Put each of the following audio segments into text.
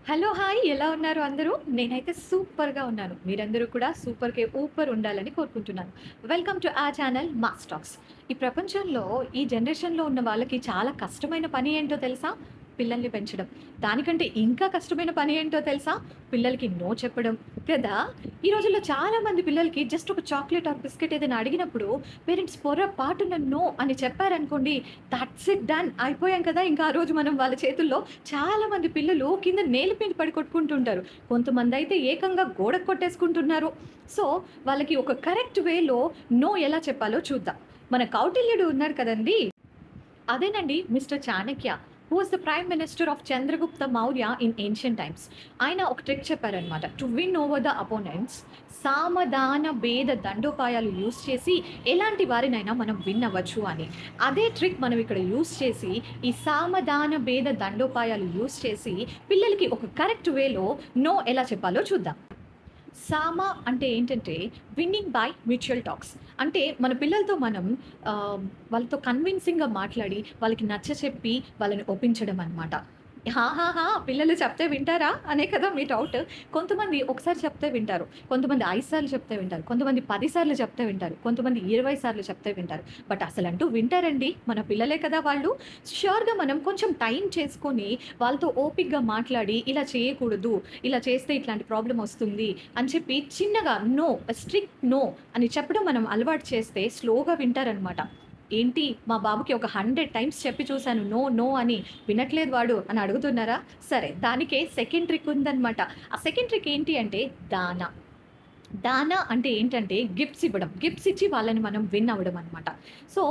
Hello! Hi! ఎలా ఉన్నారు అందరూ? నేనైతే సూపర్‌గా ఉన్నాను. మీరందరూ కూడా సూపర్‌కే ఊపర్ ఉండాలని కోరుకుంటున్నాను. Welcome to our channel MOS talks. ఈ ప్రపంచంలో ఈ జనరేషన్‌లో ఉన్న వాళ్ళకి చాలా కష్టమైన పని ఏంటో తెలుసా? పిల్లల్ని పెంచడం. దానికంటే ఇంకా కష్టమైన పని ఏంటో తెలుసా? పిల్లలకి నో చెప్పడం. కదా! ఈ రోజుల్లో చాలామంది పిల్లలకి జస్ట్ ఒక చాక్లేట్ ఆర్ బిస్కెట్ ఏదైనా అడిగినప్పుడు పేరెంట్స్ పొరపాటున నో అని చెప్పారనుకోండి, దట్స్ ఇట్ డన్ అయిపోయాం కదా! ఇంకా ఆ రోజు మనం వాళ్ళ చేతుల్లో చాలామంది పిల్లలు కింద నేల మీద పడి కొట్టుకుంటుంటారు. కొంతమందయితే ఏకంగా గోడకు కొట్టేసుకుంటున్నారు. సో, వాళ్ళకి ఒక కరెక్ట్ వేలో నో ఎలా చెప్పాలో చూద్దాం. మన కౌటిల్యుడు ఉన్నారు కదండీ! అదేనండి mister Chanakya. Who was the prime minister of Chandragupta Maurya in ancient times. ఆయన ఒక ట్రిక్ చెప్పారనమాట. To win over the opponents సామదాన భేద దండోపాయాలు యూజ్ చేసి ఎలాంటి వారినైనా మనం విన్ అవ్వచ్చు అని. అదే ట్రిక్ మనం ఇక్కడ యూజ్ చేసి ఈ సామదాన భేద దండోపాయాలు యూజ్ చేసి పిల్లలకి ఒక కరెక్ట్ వేలో నో ఎలా చెప్పాలో చూద్దాం. సామ అంటే ఏంటంటే విన్నింగ్ బై మ్యూచువల్ టాక్స్. అంటే మన పిల్లలతో మనం వాళ్ళతో కన్విన్సింగ్‌గా మాట్లాడి, వాళ్ళకి నచ్చచెప్పి, వాళ్ళని ఒప్పించడం అనమాట. హాహాహా! పిల్లలు చెప్తే వింటారా? అనే కదా మీ డౌట్. కొంతమంది ఒకసారి చెప్తే వింటారు. కొంతమంది 5 సార్లు చెప్తే వింటారు. కొంతమంది 10 సార్లు చెప్తే వింటారు. కొంతమంది 20 సార్లు చెప్తే వింటారు. బట్ అసలంటూ వింటారండి. మన పిల్లలే కదా వాళ్ళు. ష్యూర్‌గా మనం కొంచెం టైం చేసుకొని వాళ్ళతో ఓపికగా మాట్లాడి, ఇలా చేయకూడదు, ఇలా చేస్తే ఇట్లాంటి ప్రాబ్లమ్ వస్తుంది అని చెప్పి చిన్నగా నో, స్ట్రిక్ట్ నో అని చెప్పడం మనం అలవాటు చేస్తే స్లోగా వింటారనమాట. ఏంటి మా బాబుకి ఒక 100 టైమ్స్ చెప్పి చూసాను నో, నో అని వినట్లేదు వాడు అని అడుగుతున్నారా? సరే దానికే సెకండ్ ట్రిక్ ఉందనమాట. ఆ సెకండ్ ట్రిక్ ఏంటి అంటే దాన. దాన అంటే ఏంటంటే గిఫ్ట్స్ ఇవ్వడం. గిఫ్ట్స్ ఇచ్చి వాళ్ళని మనం విన్ అవ్వడం అనమాట. సో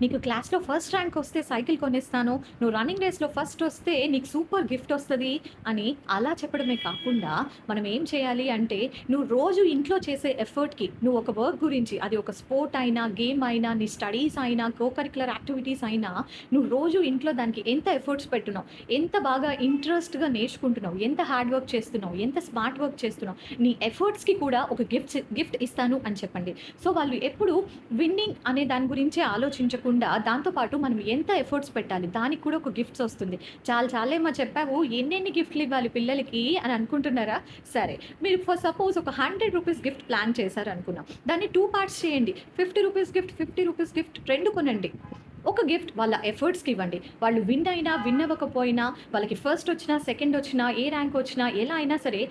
నీకు క్లాస్‌లో ఫస్ట్ ర్యాంక్ వస్తే సైకిల్ కొనిస్తాను. నువ్వు రన్నింగ్ రేస్‌లో ఫస్ట్ వస్తే నీకు సూపర్ గిఫ్ట్ వస్తది అని అలా చెప్పడమే కాకుండా, మనం ఏం చేయాలి అంటే, నువ్వు రోజు ఇంట్లో చేసే ఎఫర్ట్‌కి నువ్వు ఒక వర్క్ గురించి అది ఒక స్పోర్ట్ అయినా, గేమ్ అయినా, నీ స్టడీస్ అయినా, కో కరిక్యులర్ యాక్టివిటీస్ అయినా, నువ్వు రోజు ఇంట్లో దానికి ఎంత ఎఫర్ట్స్ పెడుతున్నావు, ఎంత బాగా ఇంట్రెస్ట్‌గా నేర్చుకుంటున్నావు, ఎంత హార్డ్ వర్క్ చేస్తున్నావు, ఎంత స్మార్ట్ వర్క్ చేస్తున్నావు, నీ ఎఫర్ట్స్‌కి కూడా ఒక గిఫ్ట్ ఇస్తాను అని చెప్పండి. సో, వాళ్ళు ఎప్పుడు విన్నింగ్ అనే దాని గురించే ఆలోచించకుండా దాంతో పాటు మనం ఎంత ఎఫర్ట్స్ పెట్టాలి దానికి కూడా ఒక గిఫ్ట్స్ వస్తుంది. చాలేమ్మా చెప్పావు ఎన్నెన్ని గిఫ్ట్‌లు ఇవ్వాలి పిల్లలకి అని అనుకుంటున్నారా? సరే మీరు ఫర్ సపోజ్ ఒక రూ. 100 గిఫ్ట్ ప్లాన్ చేశారనుకుందాం. దాన్ని 2 పార్ట్స్ చేయండి. రూ. 50 గిఫ్ట్, రూ. 50 గిఫ్ట్ 2 కొనండి. ఒక గిఫ్ట్ వాళ్ళ ఎఫర్ట్స్‌కి ఇవ్వండి. వాళ్ళు విన్ అయినా, విన్ అవ్వకపోయినా, వాళ్ళకి ఫస్ట్ వచ్చినా, సెకండ్ వచ్చినా, ఏ ర్యాంక్ వచ్చినా, ఎలా అయినా సరే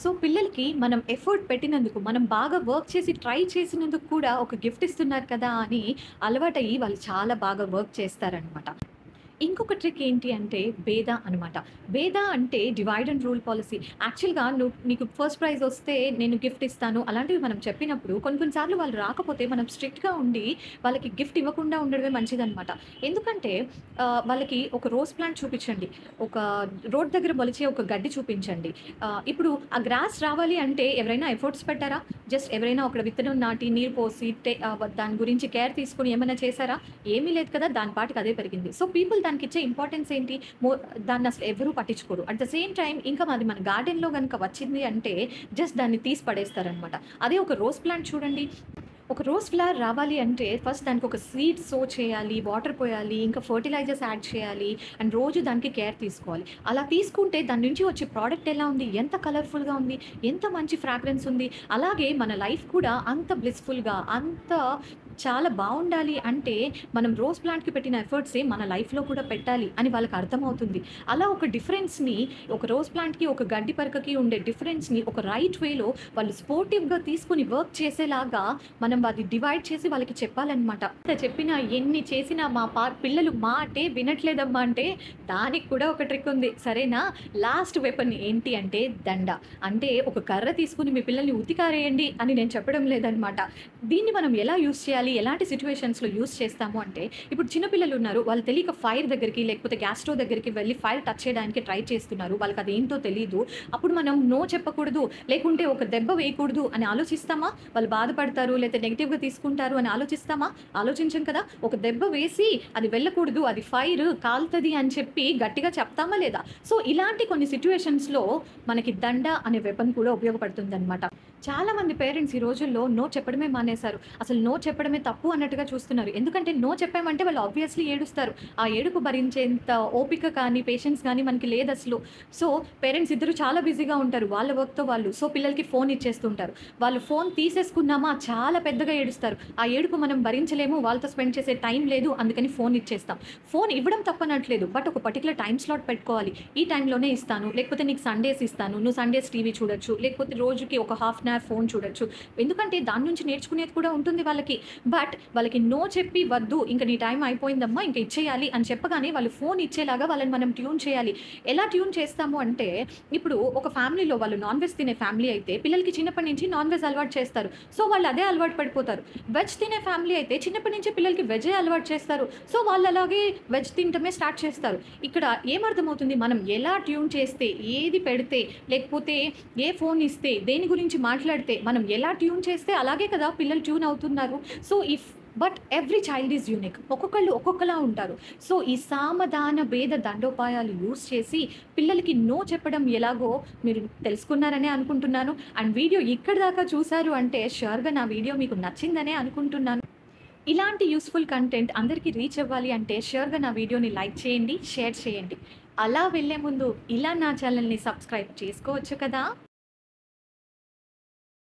సో, పిల్లలకి మనం ఎఫర్ట్ పెట్టినందుకు, మనం బాగా వర్క్ చేసి ట్రై చేసినందుకు కూడా ఒక గిఫ్ట్ ఇస్తున్నారు కదా అని అలవాటయ్యి వాళ్ళు చాలా బాగా వర్క్ చేస్తారనమాట. ఇంకొక ట్రిక్ ఏంటి అంటే బేదా అనమాట. బేదా అంటే డివైడ్ అండ్ రూల్ పాలిసీ. యాక్చువల్‌గా నీకు ఫస్ట్ ప్రైజ్ వస్తే నేను గిఫ్ట్ ఇస్తాను. అలాంటివి మనం చెప్పినప్పుడు కొన్ని కొన్ని సార్లు వాళ్ళు రాకపోతే మనం స్ట్రిక్ట్‌గా ఉండి వాళ్ళకి గిఫ్ట్ ఇవ్వకుండా ఉండడమే మంచిదనమాట. ఎందుకంటే వాళ్ళకి ఒక రోజ్ ప్లాంట్ చూపించండి. ఒక రోడ్ దగ్గర మొలిచే ఒక గడ్డి చూపించండి. ఇప్పుడు ఆ గ్రాస్ రావాలి అంటే ఎవరైనా ఎఫర్ట్స్ పెట్టారా? జస్ట్ ఎవరైనా ఒక విత్తనం నాటి, నీరు పోసి దాని గురించి కేర్ తీసుకొని ఏమైనా చేశారా? ఏమీ లేదు కదా! దాని పాటికి అదే పెరిగింది. సో, పీపుల్ దానికిచ్చే ఇంపార్టెన్స్ ఏంటి? దాన్నసలు ఎవరు పట్టించుకోరు. అట్ ద సేమ్ టైమ్ ఇంకా మాది మన గార్డెన్‌లో గనుక వచ్చింది అంటే జస్ట్ దాన్ని తీసి పడేస్తారనమాట. అదే ఒక రోజ్ ప్లాంట్ చూడండి. ఒక రోజ్ ఫ్లవర్ రావాలి అంటే ఫస్ట్ దానికొక సీడ్ సో చేయాలి, వాటర్ పోయాలి, ఇంకా ఫెర్టిలైజర్స్ యాడ్ చేయాలి అండ్ రోజు దానికి కేర్ తీసుకోవాలి. అలా తీసుకుంటే దాని నుంచి వచ్చే ప్రోడక్ట్ ఎలా ఉంది? ఎంత కలర్‌ఫుల్‌గా ఉంది? ఎంత మంచి ఫ్రాగ్రెన్స్ ఉంది? అలాగే మన లైఫ్ కూడా అంత బ్లిస్‌ఫుల్‌గా, అంత చాలా బావుండాలి అంటే మనం రోజ్ ప్లాంట్‌కి పెట్టిన ఎఫర్ట్సే మన లైఫ్‌లో కూడా పెట్టాలి అని వాళ్ళకి అర్థమవుతుంది. అలా ఒక డిఫరెన్స్‌ని ఒక రోజ్ ప్లాంట్‌కి, ఒక గడ్డి పరకకి ఉండే డిఫరెన్స్‌ని ఒక రైట్ వేలో వాళ్ళు స్పోర్టివ్‌గా తీసుకొని వర్క్ చేసేలాగా మనం అది డివైడ్ చేసి వాళ్ళకి చెప్పాలనమాట. ఎంత చెప్పినా, ఎన్ని చేసినా మా పిల్లలు మాటే వినట్లేదమ్మా అంటే దానికి కూడా ఒక ట్రిక్ ఉంది. సరేనా? లాస్ట్ వెపన్ ఏంటి అంటే దండ. అంటే ఒక కర్ర తీసుకొని మీ పిల్లల్ని ఉతికారేయండి అని నేను చెప్పడం లేదనమాట. దీన్ని మనం ఎలా యూజ్ చేయాలి? ఎలాంటి సిట్యుయేషన్స్‌లో యూజ్ చేస్తాము అంటే, ఇప్పుడు చిన్న పిల్లలు ఉన్నారు. వాళ్ళు తెలియక ఫైర్ దగ్గరికి లేకపోతే గ్యాస్ స్టవ్ దగ్గరికి వెళ్లి ఫైర్ టచ్ చేయడానికి ట్రై చేస్తున్నారు. వాళ్ళకి అదేంటో తెలీదు. అప్పుడు మనం నో చెప్పకూడదు, లేకుంటే ఒక దెబ్బ వేయకూడదు అని ఆలోచిస్తామా? వాళ్ళు బాధపడతారు లేతే నెగెటివ్‌గా తీసుకుంటారు అని ఆలోచిస్తామా? ఆలోచించం కదా! ఒక దెబ్బ వేసి అది వెళ్ళకూడదు, అది ఫైర్ కాలుతది అని చెప్పి గట్టిగా చెప్తామా లేదా? సో, ఇలాంటి కొన్ని సిట్యుయేషన్స్‌లో మనకి దండ అనే వెపన్ కూడా ఉపయోగపడుతుందనమాట. చాలామంది పేరెంట్స్ ఈ రోజుల్లో నో చెప్పడమే మానేశారు. అసలు నో చెప్పడమే తప్పు అన్నట్టుగా చూస్తున్నారు. ఎందుకంటే నో చెప్పామంటే వాళ్ళు ఆబ్వియస్‌లీ ఏడుస్తారు. ఆ ఏడుపు భరించేంత ఓపిక కానీ, పేషెన్స్ గానీ మనకి లేదసలు. సో, పేరెంట్స్ ఇద్దరు చాలా బిజీగా ఉంటారు. వాళ్ళ వర్క్‌తో వాళ్ళు. సో, పిల్లలకి ఫోన్ ఇచ్చేస్తుంటారు. వాళ్ళు ఫోన్ తీసేసుకున్నామా చాలా పెద్దగా ఏడుస్తారు. ఆ ఏడుపు మనం భరించలేము. వాళ్ళతో స్పెండ్ చేసే టైం లేదు. అందుకని ఫోన్ ఇచ్చేస్తాం. ఫోన్ ఇవ్వడం తప్పనట్లేదు. బట్ ఒక పర్టిక్యులర్ టైమ్ స్లాట్ పెట్టుకోవాలి. ఈ టైంలోనే ఇస్తాను. లేకపోతే నీకు సండేస్ ఇస్తాను. నువ్వు సండేస్ టీవీ చూడొచ్చు. లేకపోతే రోజుకి ఒక హాఫ్ అన్ అవర్ ఫోన్ చూడొచ్చు. ఎందుకంటే దాని నుంచి నేర్చుకునేది కూడా ఉంటుంది వాళ్ళకి. బట్ వాళ్ళకి నో చెప్పి వద్దు ఇంక నీ టైం అయిపోయిందమ్మా ఇంక ఇచ్చేయాలి అని చెప్పగానే వాళ్ళు ఫోన్ ఇచ్చేలాగా వాళ్ళని మనం ట్యూన్ చేయాలి. ఎలా ట్యూన్ చేస్తాము అంటే ఇప్పుడు ఒక ఫ్యామిలీలో వాళ్ళు నాన్ వెజ్ తినే ఫ్యామిలీ అయితే పిల్లలకి చిన్నప్పటి నుంచి నాన్ వెజ్ అలవాటు చేస్తారు. సో వాళ్ళు అదే అలవాటు పడిపోతారు. వెజ్ తినే ఫ్యామిలీ అయితే చిన్నప్పటి నుంచి పిల్లలకి వెజ్జే అలవాటు చేస్తారు. సో వాళ్ళు అలాగే వెజ్ తినటమే స్టార్ట్ చేస్తారు. ఇక్కడ ఏమర్థమవుతుంది మనం ఎలా ట్యూన్ చేస్తే, ఏది పెడితే, లేకపోతే ఏ ఫోన్ ఇస్తే, దేని గురించి మాట్లాడితే, మనం ఎలా ట్యూన్ చేస్తే అలాగే కదా పిల్లలు ట్యూన్ అవుతున్నారు. So, but every child is unique. ఒక్కొక్కళ్ళు ఒక్కొక్కలా ఉంటారు. సో, ఈ సామధాన భేద దండోపాయాలు యూజ్ చేసి పిల్లలకి నో చెప్పడం ఎలాగో మీరు తెలుసుకున్నారనే అనుకుంటున్నాను. అండ్ వీడియో ఇక్కడి దాకా చూసారు అంటే ష్యూర్‌గా నా వీడియో మీకు నచ్చిందనే అనుకుంటున్నాను. ఇలాంటి యూజ్‌ఫుల్ కంటెంట్ అందరికీ రీచ్ అవ్వాలి అంటే ష్యూర్‌గా నా వీడియోని లైక్ చేయండి, షేర్ చేయండి. అలా వెళ్ళే ముందు ఇలా నా ఛానల్‌ని సబ్స్క్రైబ్ చేసుకోవచ్చు కదా!